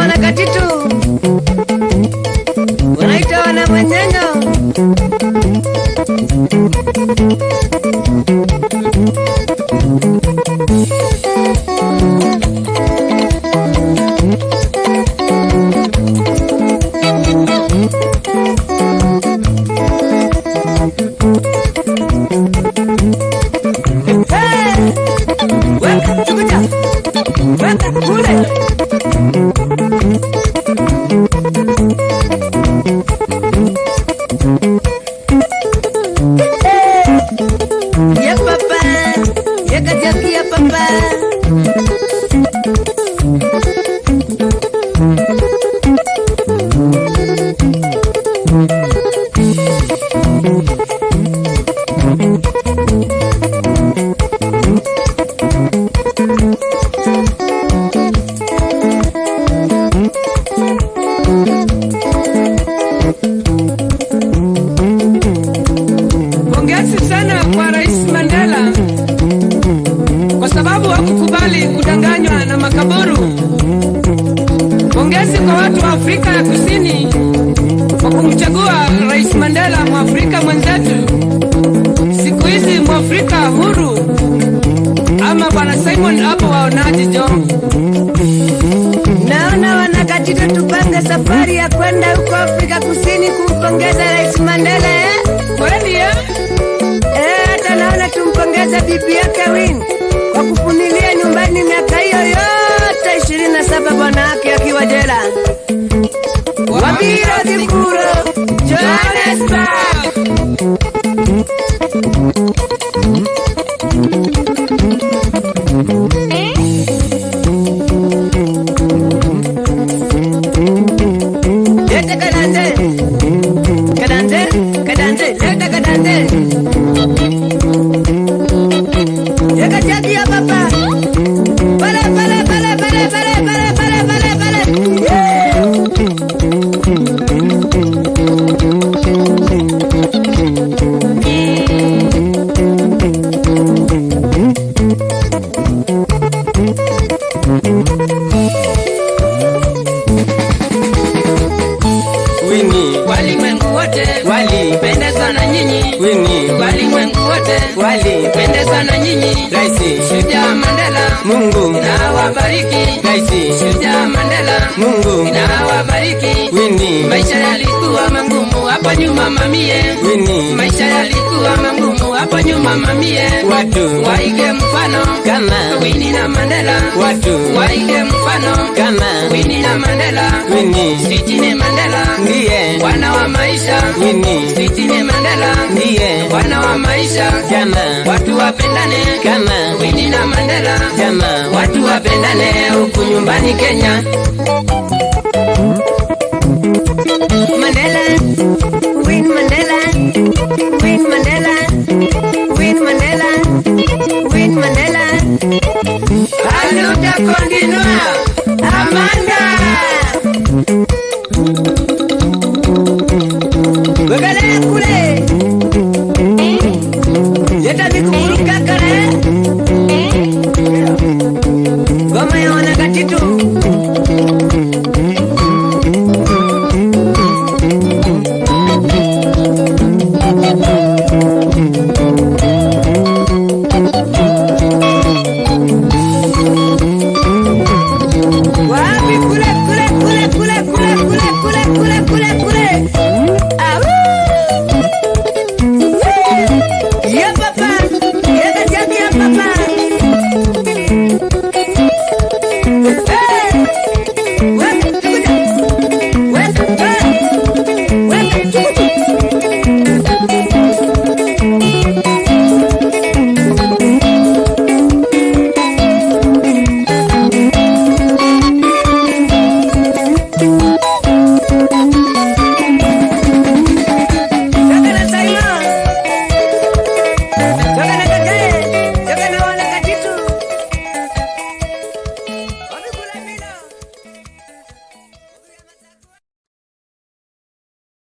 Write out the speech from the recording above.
wanakatitu wanaita wana mwenyenyo. Pongezi sana kwa Rais Mandela kwa sababu hakukubali kudanganywa na makaburu. Pongezi kwa watu wa Afrika ya Kusini kwa kumchagua Rais Mandela, Mwafrika mwenzetu. Siku hizi Mwafrika huru, ama Bwana Simon hapo waonaje jo? Naona wanakatitu tupange safari ya kwenda huko Afrika Kusini kumpongeza Rais Mandela Kweli hata naona tumpongeza bibi yake Win kwa kufunilia nyumbani miaka hiyo yote 27 bwana wake akiwa jela. Wabiro Dikuro, Johannesburg. Leta kadande, kadande, kadande, leta kadande. Yaka jadi ya papa. Bale, bale, bale, bale, bale, bale, bale, bale, bale. Winnie, walimwengu wote walipendezwa na nyinyi. Winnie, walimwengu wote walipendezwa na nyinyi. Raisi Shujaa Mandela, Mungu na wabariki. Raisi Shujaa Mandela, Mungu na wabariki. Winnie, Maisha yalikuwa magumu hapo nyuma mamie. Winnie, Maisha yalikuwa magumu hapo nyuma mamie. watu Waige mfano kama Winnie na Mandela. watu Waige mfano kama Winnie na Mandela. Winnie, Sitini Mandela, ndiye wana wa maisha. Winnie, Sitini Mandela, ndiye wana wa maisha. kama Watu wapendane kama Winnie na Mandela. kama Watu wapendane huku nyumbani Kenya. Mandela, Win Mandela, Win Mandela, Win Mandela, Win Mandela. Haluta continua Amanda. Wegale kule. Leta mikuru kakare. Goma ya wanakatitu. Wapi kule kule kule kule kule kule kule kule kule. Au. Ya papa, ya kajaki ya papa. Weka tukuja. Weka. Weka tukuja.